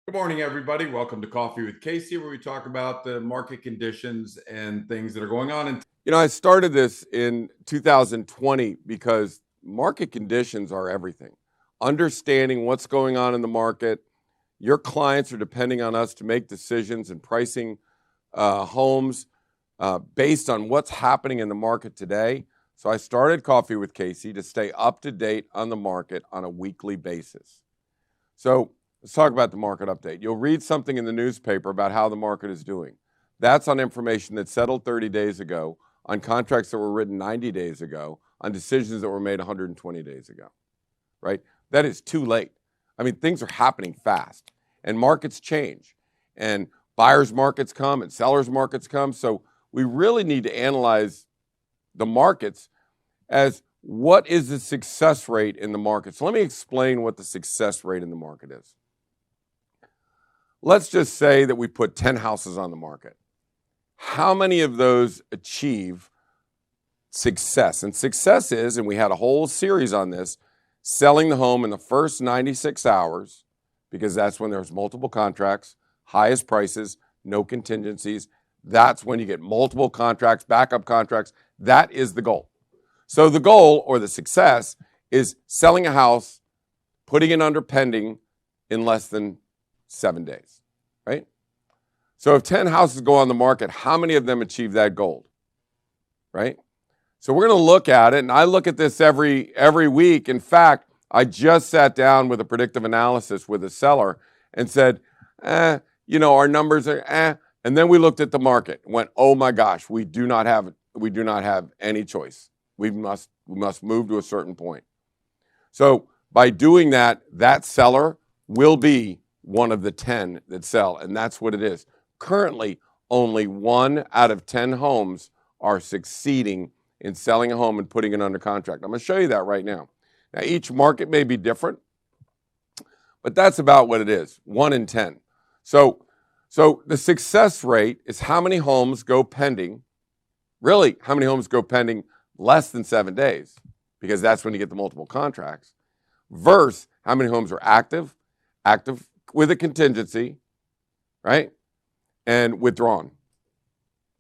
Good morning, everybody. Welcome to Coffee with Casey, where we talk about the market conditions and things that are going on. And I started this in 2020 because market conditions are everything. Understanding what's going on in the market, your clients are depending on us to make decisions and pricing homes based on what's happening in the market today. So I started Coffee with Casey to stay up to date on the market on a weekly basis. So let's talk about the market update. You'll read something in the newspaper about how the market is doing. That's on information that settled 30 days ago, on contracts that were written 90 days ago, on decisions that were made 120 days ago, right? That is too late. I mean, things are happening fast, and markets change, and buyers' markets come, and sellers' markets come. So we really need to analyze the markets as what is the success rate in the market. So let me explain what the success rate in the market is. Let's just say that we put 10 houses on the market. How many of those achieve success? And success is, and we had a whole series on this, selling the home in the first 96 hours, because that's when there's multiple contracts, highest prices, no contingencies. That's when you get multiple contracts, backup contracts. That is the goal. So the goal, or the success, is selling a house, putting it under pending in less than 7 days, right? So if 10 houses go on the market, how many of them achieve that goal, right? So we're going to look at it, and I look at this every week. In fact, I just sat down with a predictive analysis with a seller and said, our numbers are and then we looked at the market and went, oh my gosh, we do not have any choice. We must move to a certain point. So by doing that, that seller will be one of the 10 that sell, and that's what it is. Currently, only 1 out of 10 homes are succeeding in selling a home and putting it under contract. I'm going to show you that right now. Now, each market may be different, but that's about what it is, 1 in 10. So the success rate is how many homes go pending, really how many homes go pending less than 7 days, because that's when you get the multiple contracts, versus how many homes are active with a contingency, right, and withdrawn.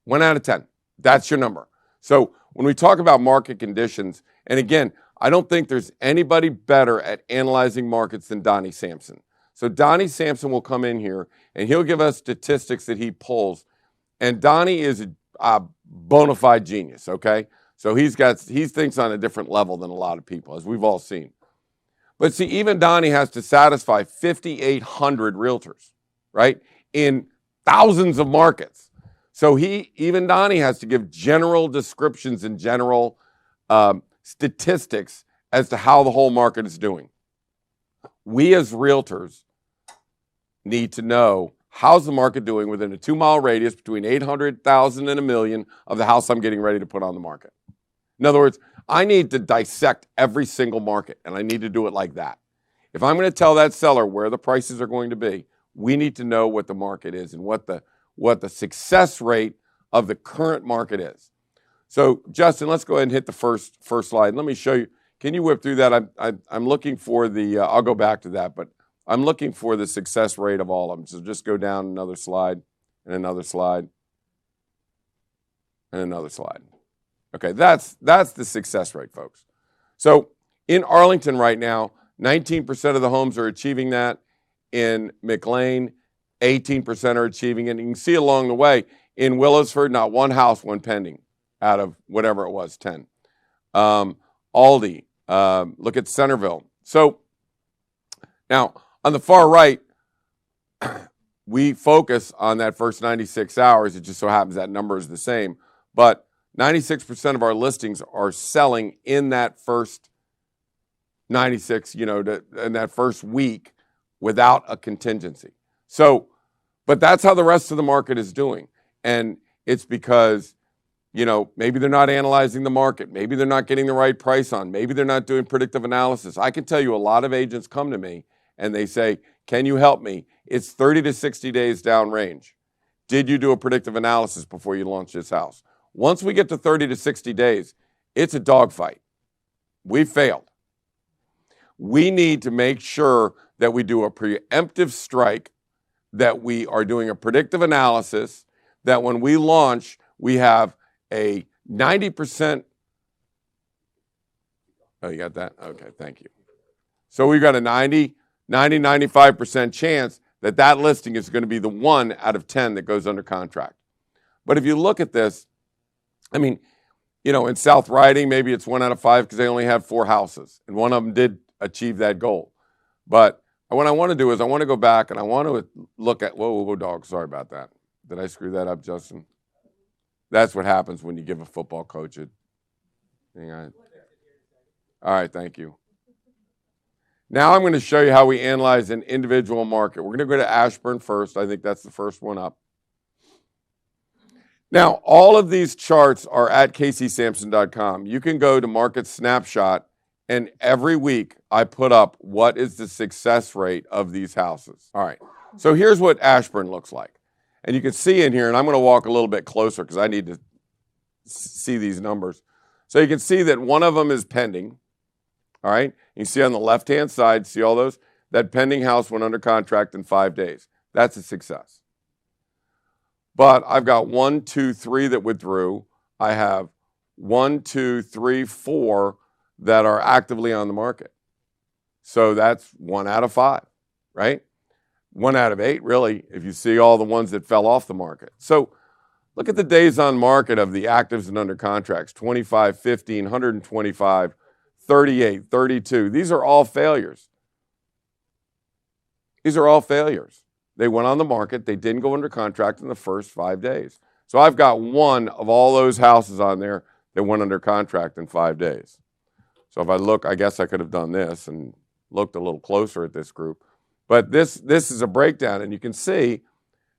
1 out of 10. That's your number. So when we talk about market conditions, and again, I don't think there's anybody better at analyzing markets than Donnie Samson. So Donnie Samson will come in here, and he'll give us statistics that he pulls. And Donnie is a bona fide genius, okay? So he thinks on a different level than a lot of people, as we've all seen. But see, even Donnie has to satisfy 5,800 realtors, right, in thousands of markets. So even Donnie has to give general descriptions and general statistics as to how the whole market is doing. We as realtors need to know, how's the market doing within a 2-mile radius between 800,000 and 1 million of the house I'm getting ready to put on the market. In other words, I need to dissect every single market, and I need to do it like that. If I'm going to tell that seller where the prices are going to be, we need to know what the market is and what the success rate of the current market is. So, Justin, let's go ahead and hit the first slide. Let me show you. Can you whip through that? I'm looking for the, I'll go back to that, but I'm looking for the success rate of all of them. So just go down another slide, and another slide, and another slide. Okay, that's the success rate, folks. So in Arlington right now, 19% of the homes are achieving that. In McLean, 18% are achieving it. And you can see along the way, in Willisford, not one house went pending out of whatever it was, 10. Aldi, look at Centerville. So now on the far right, we focus on that first 96 hours. It just so happens that number is the same. But 96% of our listings are selling in that first 96, in that first week without a contingency. So, but that's how the rest of the market is doing. And it's because, maybe they're not analyzing the market. Maybe they're not getting the right price on. Maybe they're not doing predictive analysis. I can tell you a lot of agents come to me and they say, can you help me? It's 30 to 60 days downrange. Did you do a predictive analysis before you launch this house? Once we get to 30 to 60 days, it's a dogfight. We failed. We need to make sure that we do a preemptive strike that we are doing a predictive analysis that when we launch, we have a 90%. Oh, you got that? Okay, thank you. So we've got a 95% chance that that listing is going to be the 1 out of 10 that goes under contract. But if you look at this, I mean, you know, in South Riding, maybe it's 1 out of 5 because they only have 4 houses, and one of them did achieve that goal. But what I want to do is I want to go back and I want to look at, whoa, dog, sorry about that. Did I screw that up, Justin? That's what happens when you give a football coach a thing. All right, thank you. Now I'm going to show you how we analyze an individual market. We're going to go to Ashburn first. I think that's the first one up. Now, all of these charts are at CaseySamson.com. You can go to Market Snapshot, and every week I put up what is the success rate of these houses. All right, so here's what Ashburn looks like. And you can see in here, and I'm going to walk a little bit closer because I need to see these numbers. So you can see that one of them is pending. All right, you see on the left-hand side, see all those? That pending house went under contract in 5 days. That's a success. But I've got 1, 2, 3 that withdrew. I have 1, 2, 3, 4 that are actively on the market. So that's 1 out of 5, right? 1 out of 8, really, if you see all the ones that fell off the market. So look at the days on market of the actives and under contracts, 25, 15, 125, 38, 32. These are all failures. These are all failures. They went on the market. They didn't go under contract in the first 5 days. So I've got 1 of all those houses on there that went under contract in 5 days. So if I look, I guess I could have done this and looked a little closer at this group. But this is a breakdown, and you can see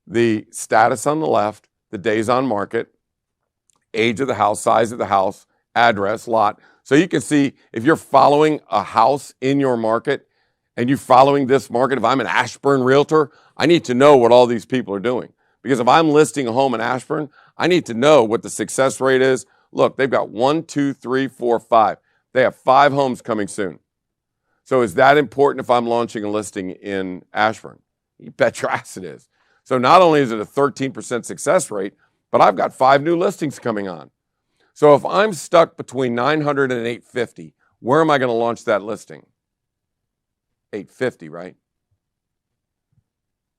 the status on the left, the days on market, age of the house, size of the house, address, lot. So you can see if you're following a house in your market and you're following this market, if I'm an Ashburn realtor, I need to know what all these people are doing. Because if I'm listing a home in Ashburn, I need to know what the success rate is. Look, they've got 1, 2, 3, 4, 5. They have 5 homes coming soon. So is that important if I'm launching a listing in Ashburn? You bet your ass it is. So not only is it a 13% success rate, but I've got 5 new listings coming on. So if I'm stuck between 900 and 850, where am I going to launch that listing? 850, right?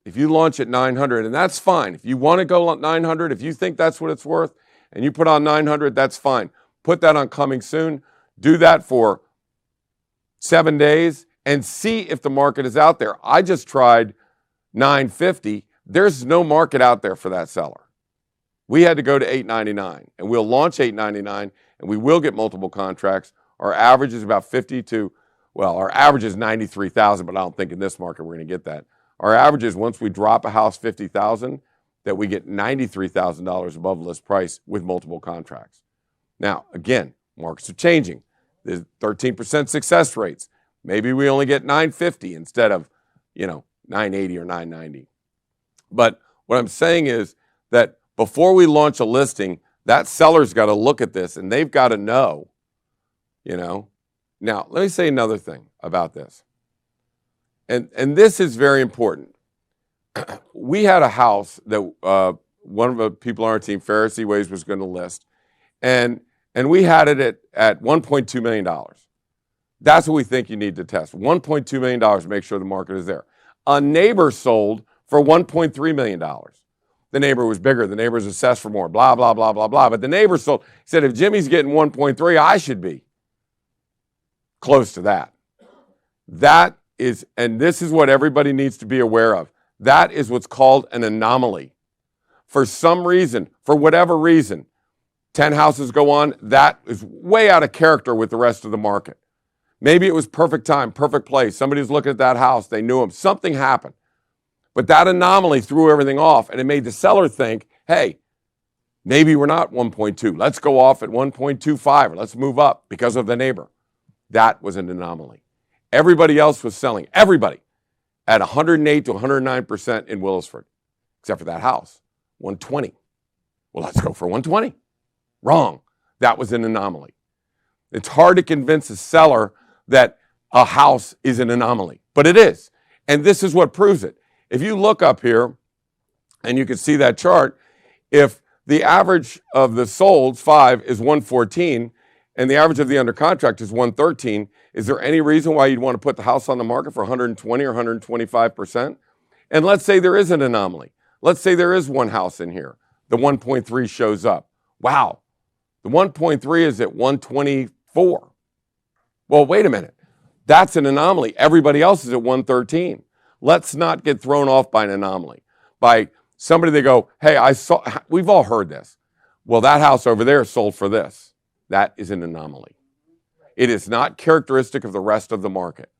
If you launch at 900, and that's fine. If you want to go at 900, if you think that's what it's worth, and you put on 900, that's fine. Put that on coming soon. Do that for 7 days and see if the market is out there. I just tried 950. There's no market out there for that seller. We had to go to 899, and we'll launch 899, and we will get multiple contracts. Our average is about 52. Well, our average is 93,000, but I don't think in this market we're going to get that. Our average is once we drop a house 50,000, that we get $93,000 above list price with multiple contracts. Now, again, markets are changing. There's 13% success rates. Maybe we only get 950 instead of, 980 or 990. But what I'm saying is that before we launch a listing, that seller's got to look at this and they've got to know, Now, let me say another thing about this. And this is very important. We had a house that one of the people on our team, Pharisee Ways, was going to list. And we had it at $1.2 million. That's what we think you need to test. $1.2 million to make sure the market is there. A neighbor sold for $1.3 million. The neighbor was bigger. The neighbor's assessed for more, blah, blah, blah, blah, blah. But the neighbor sold. He said, if Jimmy's getting 1.3, I should be close to that. That is, and this is what everybody needs to be aware of. That is what's called an anomaly. For some reason, for whatever reason, 10 houses go on, that is way out of character with the rest of the market. Maybe it was perfect time, perfect place. Somebody was looking at that house. They knew him. Something happened. But that anomaly threw everything off, and it made the seller think, hey, maybe we're not 1.2. Let's go off at 1.25, or let's move up because of the neighbor. That was an anomaly. Everybody else was selling, everybody, at 108 to 109% in Willisford, except for that house, 120. Well, let's go for 120. Wrong. That was an anomaly. It's hard to convince a seller that a house is an anomaly, but it is. And this is what proves it. If you look up here, and you can see that chart, if the average of the solds, 5, is 114, and the average of the under contract is 113, is there any reason why you'd want to put the house on the market for 120 or 125%? And let's say there is an anomaly. Let's say there is one house in here. The 1.3 shows up. Wow, the 1.3 is at 124. Well, wait a minute. That's an anomaly. Everybody else is at 113. Let's not get thrown off by an anomaly. By somebody, they go, hey, we've all heard this. Well, that house over there sold for this. That is an anomaly. It is not characteristic of the rest of the market.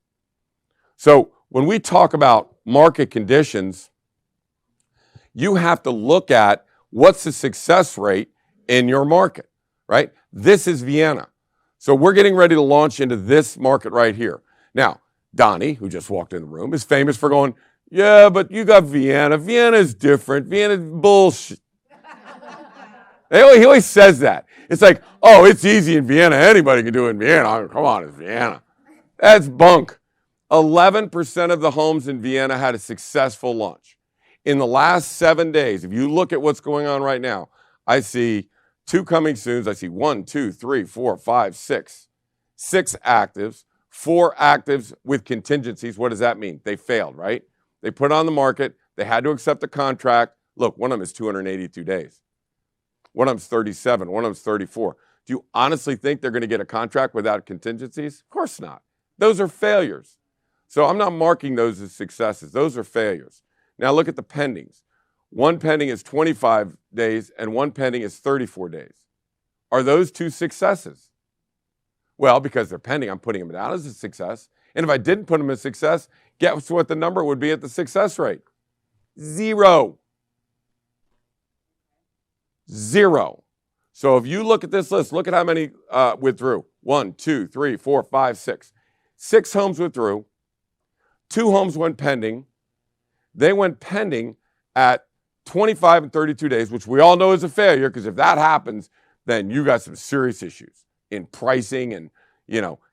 So when we talk about market conditions, you have to look at what's the success rate in your market, right? This is Vienna. So we're getting ready to launch into this market right here. Now, Donnie, who just walked in the room, is famous for going, yeah, but you got Vienna. Vienna's different. Vienna's bullshit. He always says that. It's like, oh, it's easy in Vienna. Anybody can do it in Vienna. Come on, it's Vienna. That's bunk. 11% of the homes in Vienna had a successful launch. In the last 7 days, if you look at what's going on right now, I see 2 coming soons. I see 1, 2, 3, 4, 5, 6. 6 actives, 4 actives with contingencies. What does that mean? They failed, right? They put it on the market. They had to accept the contract. Look, one of them is 282 days. One of them's 37. One of them's 34. Do you honestly think they're going to get a contract without contingencies? Of course not. Those are failures. So I'm not marking those as successes. Those are failures. Now look at the pendings. One pending is 25 days and one pending is 34 days. Are those 2 successes? Well, because they're pending, I'm putting them down as a success. And if I didn't put them as success, guess what the number would be at the success rate? 0. 0. So if you look at this list, look at how many withdrew. 1, 2, 3, 4, 5, 6. 6 homes withdrew. 2 homes went pending. They went pending at 25 and 32 days, which we all know is a failure, because if that happens, then you got some serious issues in pricing and,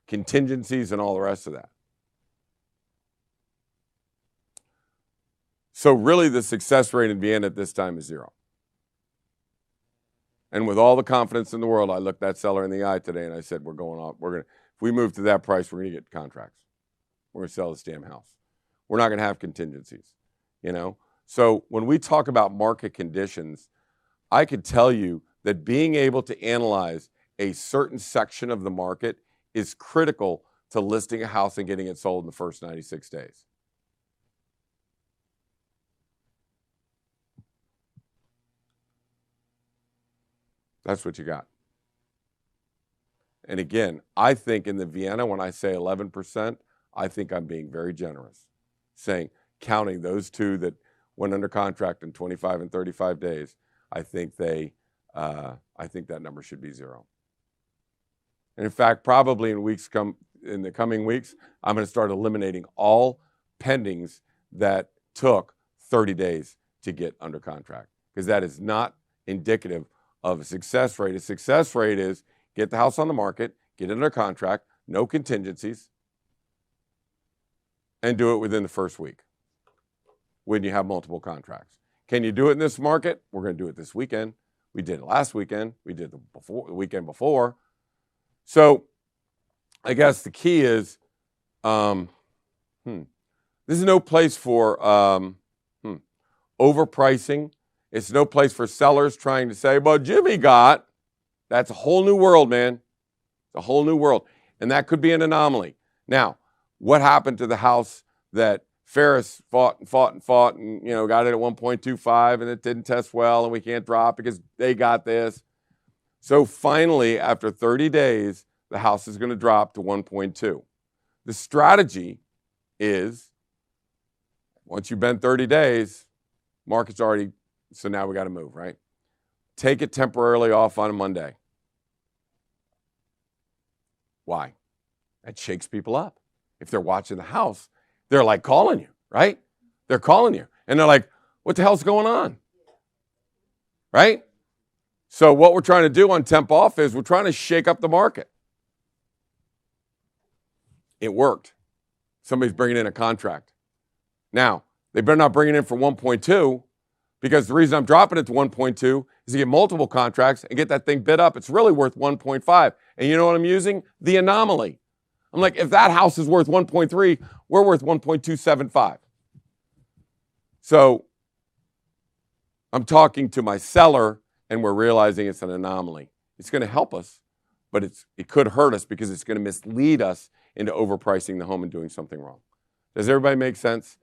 contingencies and all the rest of that. So really the success rate in Vienna at this time is 0. And with all the confidence in the world, I looked that seller in the eye today and I said, if we move to that price, we're going to get contracts. We're going to sell this damn house. We're not going to have contingencies, So when we talk about market conditions, I could tell you that being able to analyze a certain section of the market is critical to listing a house and getting it sold in the first 96 days. That's what you got. And again, I think in the Vienna, when I say 11%, I think I'm being very generous, saying counting those 2 that went under contract in 25 and 35 days, I think that number should be 0. And in fact, probably in the coming weeks, I'm going to start eliminating all pendings that took 30 days to get under contract, because that is not indicative of a success rate. A success rate is get the house on the market, get it under contract, no contingencies, and do it within the first week when you have multiple contracts. Can you do it in this market? We're going to do it this weekend. We did it last weekend. We did the weekend before. So I guess the key is this is no place for overpricing. It's no place for sellers trying to say, well, Jimmy got. That's a whole new world, man. It's a whole new world. And that could be an anomaly. Now, what happened to the house that Ferris fought and got it at 1.25 and it didn't test well and we can't drop because they got this? So finally, after 30 days, the house is going to drop to 1.2. The strategy is, once you've been 30 days, market's already, so now we got to move, right? Take it temporarily off on a Monday. Why? That shakes people up. If they're watching the house, they're like calling you, right? They're calling you. And they're like, what the hell's going on? Right? So what we're trying to do on temp off is we're trying to shake up the market. It worked. Somebody's bringing in a contract. Now, They better not bring it in for 1.2, because the reason I'm dropping it to 1.2 is to get multiple contracts and get that thing bid up. It's really worth 1.5. And you know what I'm using? The anomaly. I'm like, if that house is worth 1.3, we're worth 1.275. So I'm talking to my seller, and we're realizing it's an anomaly. It's going to help us, but it could hurt us because it's going to mislead us into overpricing the home and doing something wrong. Does everybody make sense?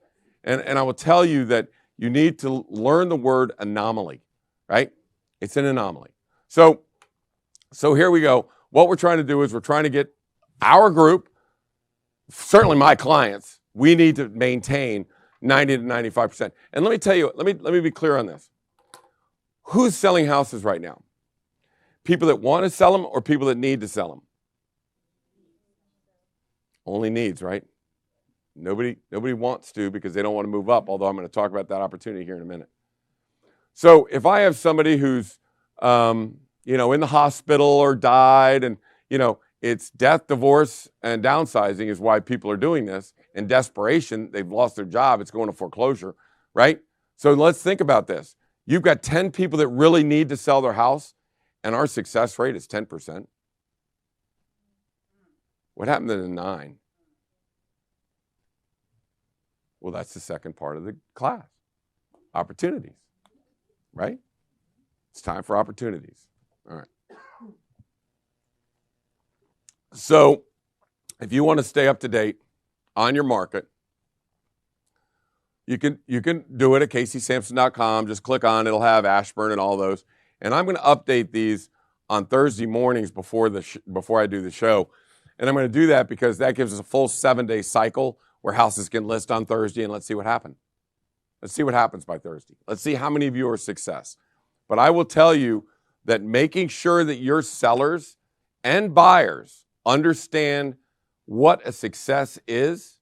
And I will tell you that you need to learn the word anomaly, right? It's an anomaly. So here we go. What we're trying to do is we're trying to get our group, certainly my clients, we need to maintain 90 to 95%. And let me tell you, let me be clear on this. Who's selling houses right now? People that want to sell them or people that need to sell them? Only needs, right? Nobody wants to, because they don't want to move up, although I'm going to talk about that opportunity here in a minute. So if I have somebody who's, in the hospital or died, and, it's death, divorce, and downsizing is why people are doing this. In desperation, they've lost their job. It's going to foreclosure, right? So let's think about this. You've got 10 people that really need to sell their house, and our success rate is 10%. What happened to the 9? Well, that's the second part of the class. Opportunities, right? It's time for opportunities. All right. So if you want to stay up to date on your market, you can do it at CaseySamson.com. Just click on it. It'll have Ashburn and all those. And I'm going to update these on Thursday mornings before I do the show. And I'm going to do that because that gives us a full 7-day cycle where houses can list on Thursday, and let's see what happens. Let's see what happens by Thursday. Let's see how many of you are a success. But I will tell you that making sure that your sellers and buyers understand what a success is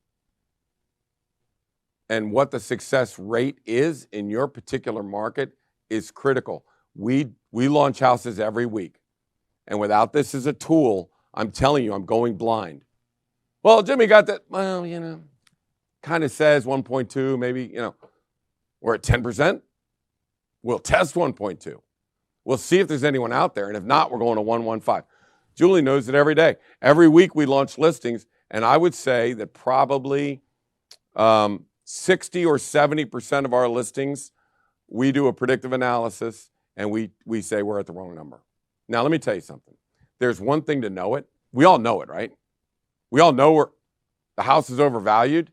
and what the success rate is in your particular market is critical. We launch houses every week. And without this as a tool, I'm telling you, I'm going blind. Well, Jimmy got that. Well, kind of says 1.2, maybe, we're at 10%. We'll test 1.2. We'll see if there's anyone out there. And if not, we're going to 1.15. Julie knows it every day. Every week we launch listings. And I would say that probably 60 or 70% of our listings, we do a predictive analysis and we say we're at the wrong number. Now, let me tell you something. There's one thing to know it. We all know it, right? We all know the house is overvalued.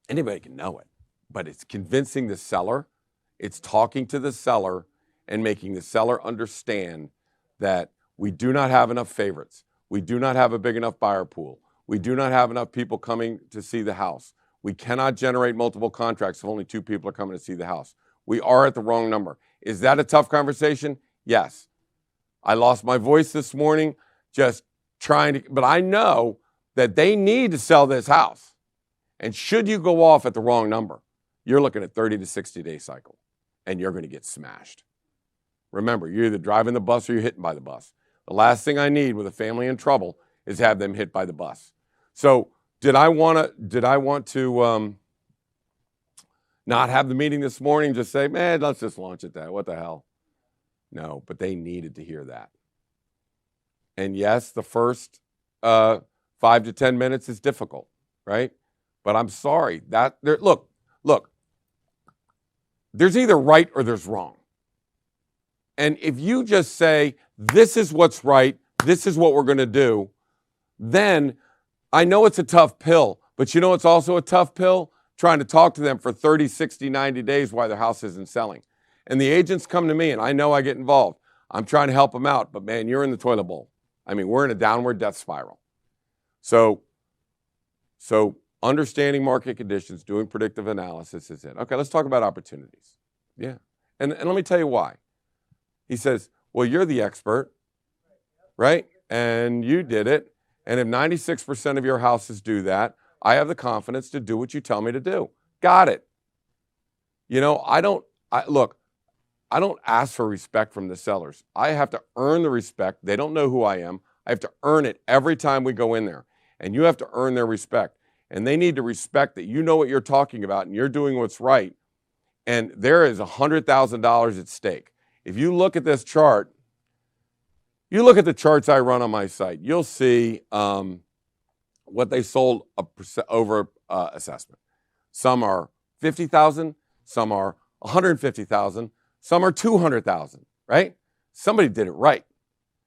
Anybody can know it, but it's convincing the seller. It's talking to the seller and making the seller understand that we do not have enough favorites. We do not have a big enough buyer pool. We do not have enough people coming to see the house. We cannot generate multiple contracts if only 2 people are coming to see the house. We are at the wrong number. Is that a tough conversation? Yes. I lost my voice this morning just but I know that they need to sell this house. And should you go off at the wrong number, you're looking at 30 to 60 day cycle and you're going to get smashed. Remember, you're either driving the bus or you're hitting by the bus. The last thing I need with a family in trouble is have them hit by the bus. So did I want to not have the meeting this morning, just say, man, let's just launch it that. What the hell? No, but they needed to hear that. And yes, the first 5 to 10 minutes is difficult, right? But I'm sorry. Look, there's either right or there's wrong. And if you just say, this is what's right, this is what we're going to do, then I know it's a tough pill, but you know it's also a tough pill? Trying to talk to them for 30, 60, 90 days while their house isn't selling. And the agents come to me, and I know I get involved. I'm trying to help them out, but man, you're in the toilet bowl. I mean, we're in a downward death spiral. So understanding market conditions, doing predictive analysis is it. Okay, let's talk about opportunities. Yeah. And let me tell you why. He says, well, you're the expert, right? And you did it. And if 96% of your houses do that, I have the confidence to do what you tell me to do. Got it. I don't ask for respect from the sellers. I have to earn the respect. They don't know who I am. I have to earn it every time we go in there. And you have to earn their respect. And they need to respect that you know what you're talking about and you're doing what's right. And there is $100,000 at stake. If you look at this chart, you look at the charts I run on my site, you'll see what they sold over assessment. Some are 50,000, some are 150,000, some are 200,000, right? Somebody did it right.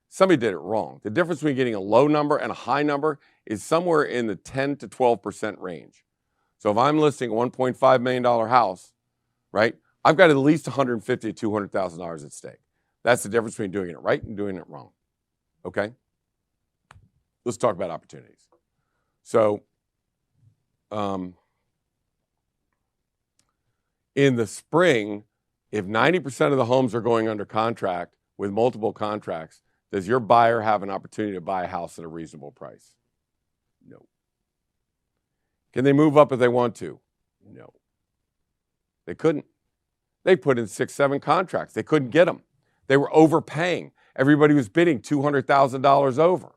Somebody did it wrong. The difference between getting a low number and a high number is somewhere in the 10 to 12% range. So if I'm listing a $1.5 million house, right, I've got at least $150,000 to $200,000 at stake. That's the difference between doing it right and doing it wrong. Okay? Let's talk about opportunities. So in the spring, if 90% of the homes are going under contract with multiple contracts, does your buyer have an opportunity to buy a house at a reasonable price? No. Can they move up if they want to? No. They couldn't. They put in 6, 7 contracts. They couldn't get them. They were overpaying. Everybody was bidding $200,000 over.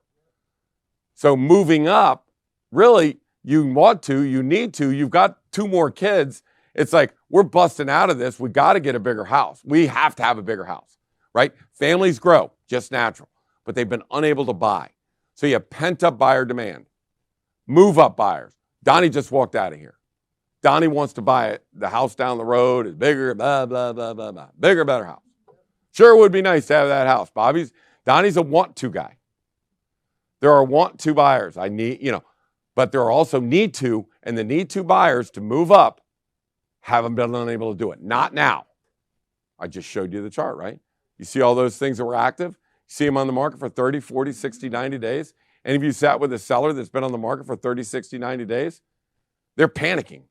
So moving up, really, you want to, you need to, you've got 2 more kids. It's like, we're busting out of this. We got to get a bigger house. We have to have a bigger house, right? Families grow, just natural, but they've been unable to buy. So you have pent-up buyer demand. Move-up buyers. Donnie just walked out of here. Donnie wants to buy it. The house down the road is bigger, blah, blah, blah, blah, blah. Bigger, better house. Sure would be nice to have that house. Donnie's a want-to guy. There are want-to buyers. But there are also need-to, and the need-to buyers to move up haven't been unable to do it. Not now. I just showed you the chart, right? You see all those things that were active? You see them on the market for 30, 40, 60, 90 days? Any of you sat with a seller that's been on the market for 30, 60, 90 days? They're panicking.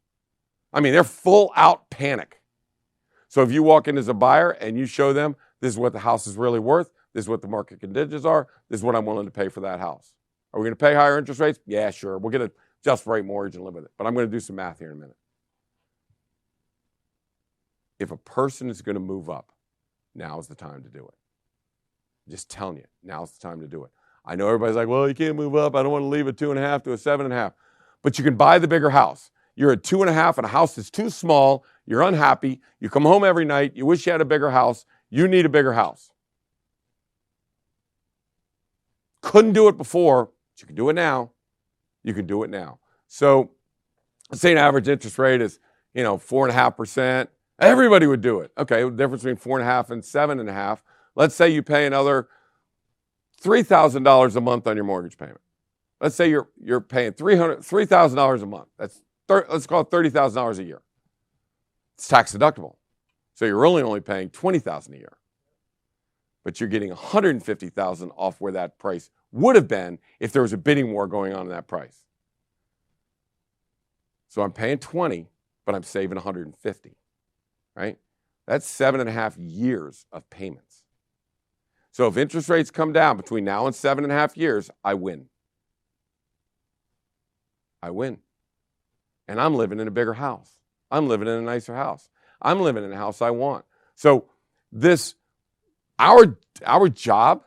I mean, they're full out panic. So if you walk in as a buyer and you show them, this is what the house is really worth, this is what the market conditions are, this is what I'm willing to pay for that house. Are we going to pay higher interest rates? Yeah, sure. We'll get a just rate mortgage and live with it. But I'm going to do some math here in a minute. If a person is going to move up, now is the time to do it. I'm just telling you, now's the time to do it. I know everybody's like, well, you can't move up. I don't want to leave a 2.5 to a 7.5. But you can buy the bigger house. You're at 2.5 and a house is too small. You're unhappy. You come home every night. You wish you had a bigger house. You need a bigger house. Couldn't do it before, but you can do it now. You can do it now. So let's say an average interest rate is, 4.5%. Everybody would do it. Okay, the difference between 4.5 and 7.5. Let's say you pay another $3,000 a month on your mortgage payment. Let's say you're paying $3,000 a month. Let's call it $30,000 a year. It's tax deductible. So you're only paying $20,000 a year. But you're getting $150,000 off where that price would have been if there was a bidding war going on in that price. So I'm paying $20,000, but I'm saving $150,000, right? That's 7.5 years of payments. So if interest rates come down between now and 7.5 years, I win. I win. And I'm living in a bigger house. I'm living in a nicer house. I'm living in a house I want. So our job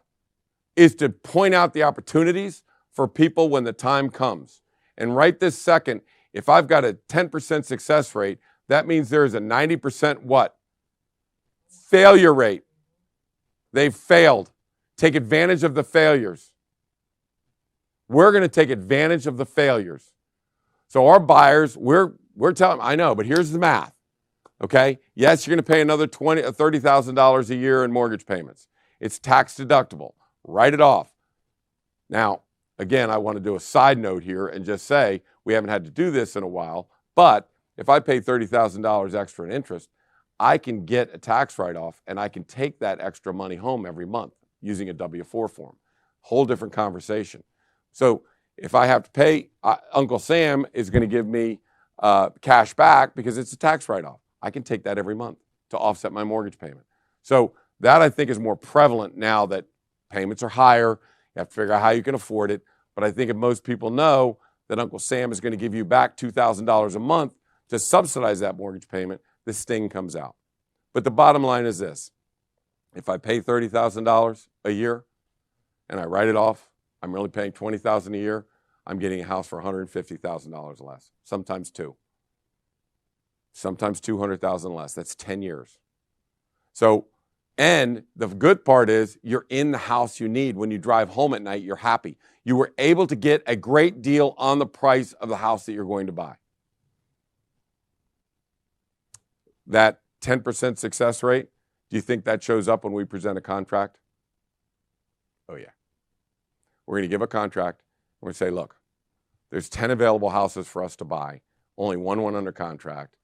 is to point out the opportunities for people when the time comes. And right this second, if I've got a 10% success rate, that means there's a 90% what? Failure rate. They've failed. Take advantage of the failures. We're going to take advantage of the failures. So our buyers, we're telling them, I know, but here's the math. Okay? Yes, you're going to pay another $20,000 or $30,000 a year in mortgage payments. It's tax deductible. Write it off. Now, again, I want to do a side note here and just say we haven't had to do this in a while, but if I pay $30,000 extra in interest, I can get a tax write-off and I can take that extra money home every month using a W-4 form. Whole different conversation. So if I have to pay, Uncle Sam is going to give me cash back because it's a tax write-off. I can take that every month to offset my mortgage payment. So that I think is more prevalent now that payments are higher. You have to figure out how you can afford it. But I think if most people know that Uncle Sam is going to give you back $2,000 a month to subsidize that mortgage payment, this sting comes out. But the bottom line is this. If I pay $30,000 a year and I write it off, I'm really paying $20,000 a year. I'm getting a house for $150,000 less, sometimes two. Sometimes $200,000 less. That's 10 years. So, and the good part is you're in the house you need. When you drive home at night, you're happy. You were able to get a great deal on the price of the house that you're going to buy. That 10% success rate, do you think that shows up when we present a contract? Oh, yeah. We're going to give a contract. We're going to say, look, there's 10 available houses for us to buy. Only one went under contract.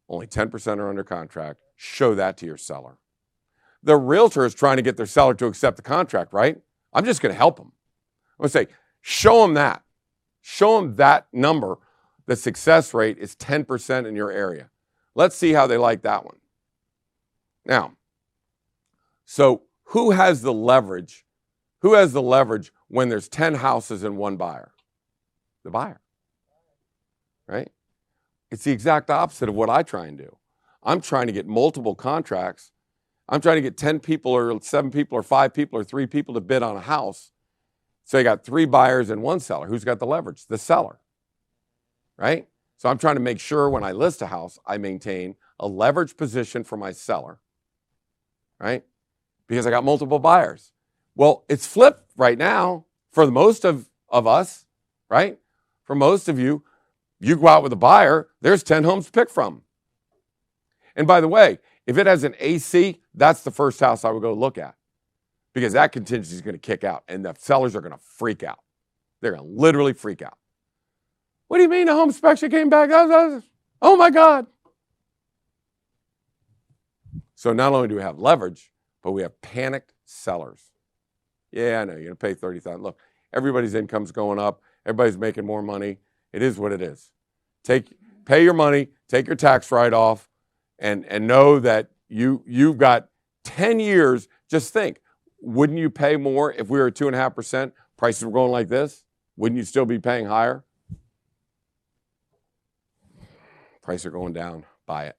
Only 10% are under contract. Show that to your seller. The realtor is trying to get their seller to accept the contract, right? I'm just going to help them. I'm going to say, show them that. Show them that number. The success rate is 10% in your area. Let's see how they like that one. Now, so who has the leverage? Who has the leverage when there's 10 houses and one buyer? The buyer, right? It's the exact opposite of what I try and do. I'm trying to get multiple contracts. I'm trying to get 10 people or 7 people or 5 people or 3 people to bid on a house. So you got 3 buyers and 1 seller. Who's got the leverage? The seller, right? So I'm trying to make sure when I list a house, I maintain a leverage position for my seller, right? Because I got multiple buyers. Well, it's flipped right now for the most of us, right? For most of you, you go out with a buyer, there's 10 homes to pick from. And by the way, if it has an AC, that's the first house I would go look at because that contingency is going to kick out and the sellers are going to freak out. They're going to literally freak out. What do you mean the home inspection came back? Oh my God. So not only do we have leverage, but we have panicked sellers. Yeah, I know, you're going to pay $30,000. Look, everybody's income's going up. Everybody's making more money. It is what it is. Pay your money, take your tax write-off, and know that you've got 10 years. Just think, wouldn't you pay more if we were at 2.5%? Prices were going like this? Wouldn't you still be paying higher? Prices are going down. Buy it.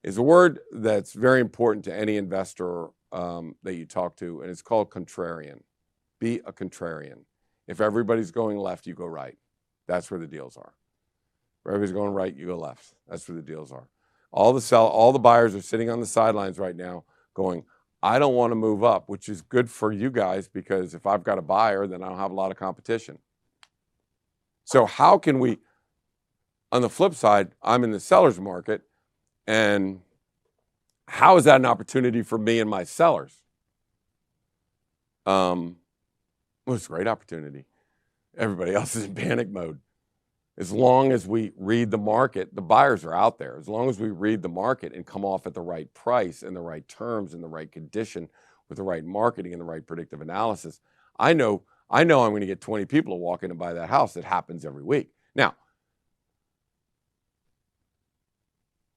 It's a word that's very important to any investor that you talk to, and it's called contrarian. Be a contrarian. If everybody's going left, you go right. That's where the deals are. If everybody's going right, you go left. That's where the deals are. All the buyers are sitting on the sidelines right now going, I don't want to move up, which is good for you guys because if I've got a buyer, then I don't have a lot of competition. So how can we, on the flip side, I'm in the seller's market, and how is that an opportunity for me and my sellers? Well, it's a great opportunity. Everybody else is in panic mode. As long as we read the market, the buyers are out there. As long as we read the market and come off at the right price and the right terms and the right condition with the right marketing and the right predictive analysis, I know I'm going to get 20 people to walk in and buy that house. It happens every week. Now,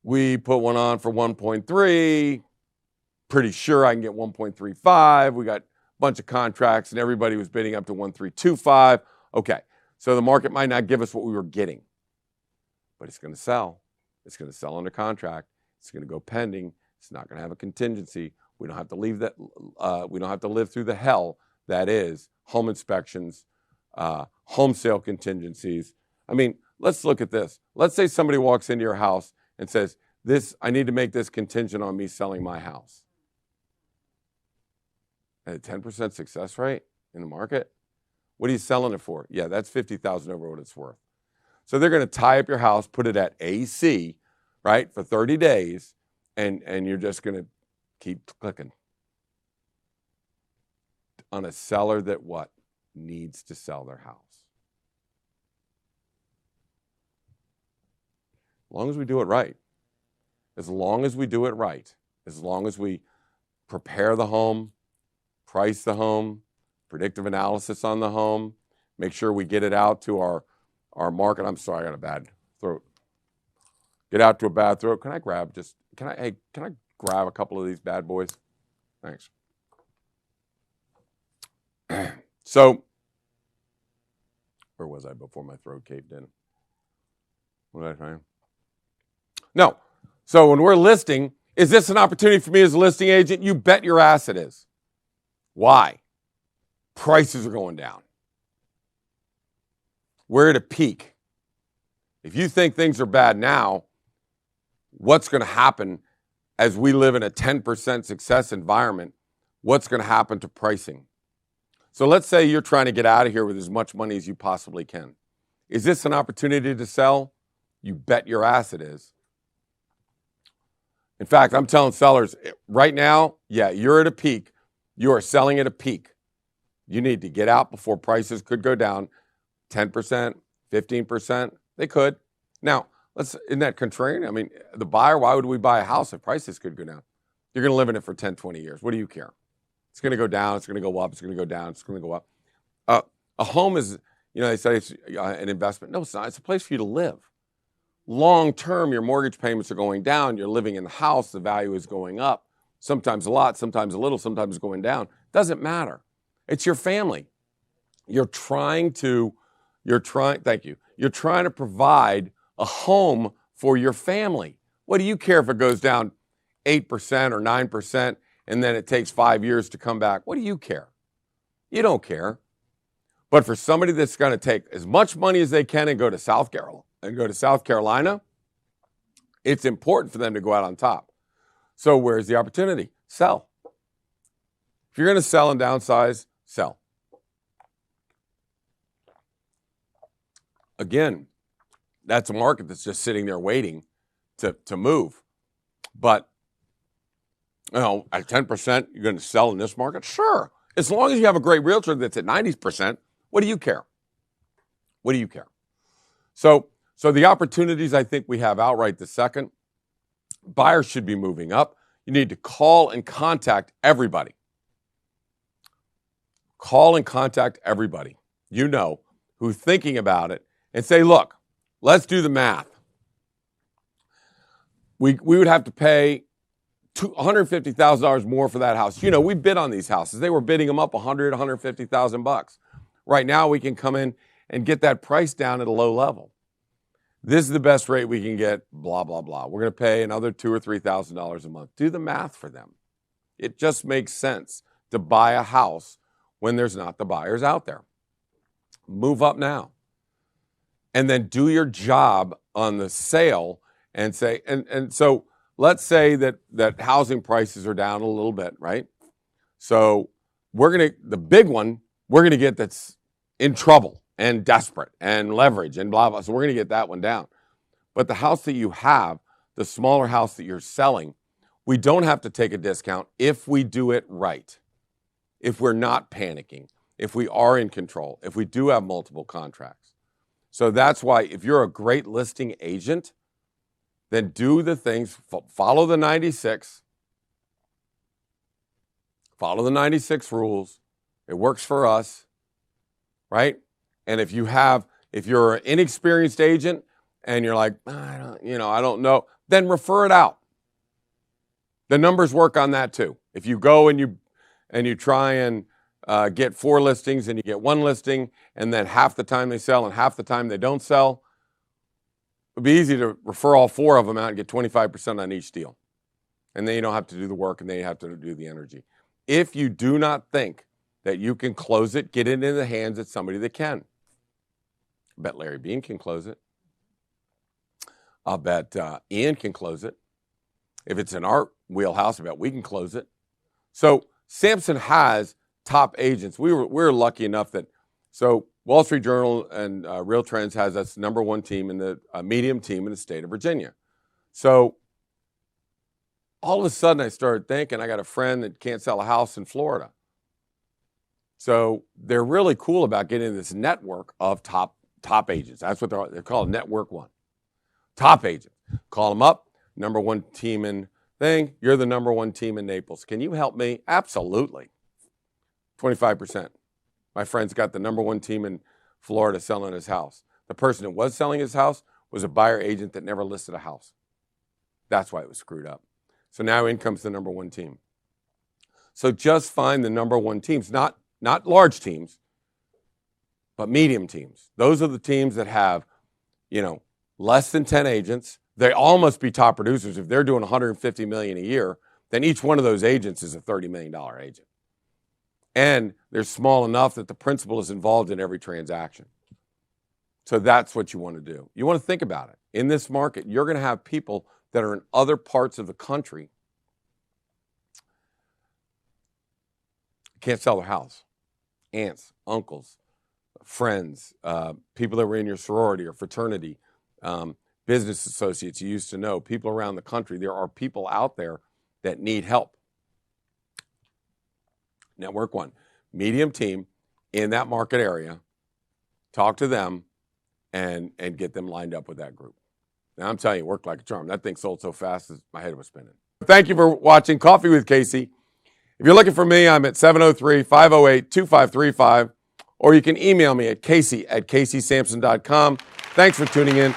we put one on for 1.3. Pretty sure I can get 1.35. We got a bunch of contracts and everybody was bidding up to 1.325. Okay. So the market might not give us what we were getting, but it's going to sell. It's going to sell under contract. It's going to go pending. It's not going to have a contingency. We don't have to leave that. We don't have to live through the hell that is home inspections, home sale contingencies. I mean, let's look at this. Let's say somebody walks into your house and says, I need to make this contingent on me selling my house. At a 10% success rate in the market, what are you selling it for? Yeah, that's $50,000 over what it's worth. So they're going to tie up your house, put it at AC, right, for 30 days, and you're just going to keep clicking. On a seller that what? Needs to sell their house. As long as we do it right. As long as we do it right. As long as we prepare the home, price the home, predictive analysis on the home, make sure we get it out to our market. I'm sorry, I got a bad throat. Get out to a bad throat. Can I grab can I grab a couple of these bad boys? Thanks. So, where was I before my throat caved in? What did I say? No. So when we're listing, is this an opportunity for me as a listing agent? You bet your ass it is. Why? Prices are going down. We're at a peak. If you think things are bad now, what's going to happen as we live in a 10% success environment? What's going to happen to pricing? So let's say you're trying to get out of here with as much money as you possibly can. Is this an opportunity to sell? You bet your ass it is. In fact, I'm telling sellers right now, yeah, you're at a peak. You are selling at a peak. You need to get out before prices could go down 10%, 15%. They could. Now, isn't that contrarian? I mean, the buyer, why would we buy a house if prices could go down? You're going to live in it for 10, 20 years. What do you care? It's going to go down. It's going to go up. It's going to go down. It's going to go up. A home is, they say it's an investment. No, it's not. It's a place for you to live. Long term, your mortgage payments are going down. You're living in the house. The value is going up. Sometimes a lot, sometimes a little, sometimes going down. Doesn't matter. It's your family. Thank you. You're trying to provide a home for your family. What do you care if it goes down 8% or 9% and then it takes 5 years to come back? What do you care? You don't care. But for somebody that's going to take as much money as they can and go to South Carolina, it's important for them to go out on top. So where's the opportunity? Sell. If you're going to sell and downsize, sell. Again, that's a market that's just sitting there waiting to move. But, at 10%, you're going to sell in this market? Sure. As long as you have a great realtor that's at 90%, what do you care? What do you care? So the opportunities I think we have outright the second, buyers should be moving up. You need to call and contact everybody. Call and contact everybody who's thinking about it and say, look, let's do the math. We would have to pay $150,000 more for that house. We bid on these houses. They were bidding them up $150,000. Right now, we can come in and get that price down at a low level. This is the best rate we can get, blah, blah, blah. We're going to pay another $2,000 or $3,000 a month. Do the math for them. It just makes sense to buy a house when there's not the buyers out there. Move up now. And then do your job on the sale and say, and so let's say that housing prices are down a little bit, right? So the big one, we're going to get that's in trouble and desperate and leverage and blah, blah. So we're going to get that one down. But the house that you have, the smaller house that you're selling, we don't have to take a discount if we do it right. If we're not panicking, if we are in control, if we do have multiple contracts. So that's why if you're a great listing agent, then do the things, follow the 96. Follow the 96 rules. It works for us, right? And if you're an inexperienced agent and you're like, I don't know, then refer it out. The numbers work on that too. If you go and you try and get 4 listings and you get 1 listing and then half the time they sell and half the time they don't sell, it'd be easy to refer all 4 of them out and get 25% on each deal. And then you don't have to do the work and then you have to do the energy. If you do not think that you can close it, get it in the hands of somebody that can. I bet Larry Bean can close it. I'll bet Ian can close it. If it's in our wheelhouse, I bet we can close it. So Samson has top agents. We're lucky enough that, so Wall Street Journal and Real Trends has us #1 team in the medium team in the state of Virginia. So all of a sudden I started thinking, I got a friend that can't sell a house in Florida. So they're really cool about getting this network of top agents. That's what they're called, Network One. Top agents. Call them up, #1 team in thing. You're the #1 team in Naples. Can you help me? Absolutely. 25%. My friend's got the #1 team in Florida selling his house. The person that was selling his house was a buyer agent that never listed a house. That's why it was screwed up. So now in comes the #1 team. So just find the #1 teams, not large teams, but medium teams. Those are the teams that have, less than 10 agents. They all must be top producers. If they're doing $150 million a year, then each one of those agents is a $30 million agent. And they're small enough that the principal is involved in every transaction. So that's what you want to do. You want to think about it. In this market, you're going to have people that are in other parts of the country can't sell their house. Aunts, uncles, friends, people that were in your sorority or fraternity, business associates you used to know, people around the country. There are people out there that need help. Network one, medium team in that market area, talk to them and get them lined up with that group. Now I'm telling you, it worked like a charm. That thing sold so fast that my head was spinning. Thank you for watching Coffee with Casey. If you're looking for me, I'm at 703-508-2535, or you can email me at casey@caseysamson.com. Thanks for tuning in.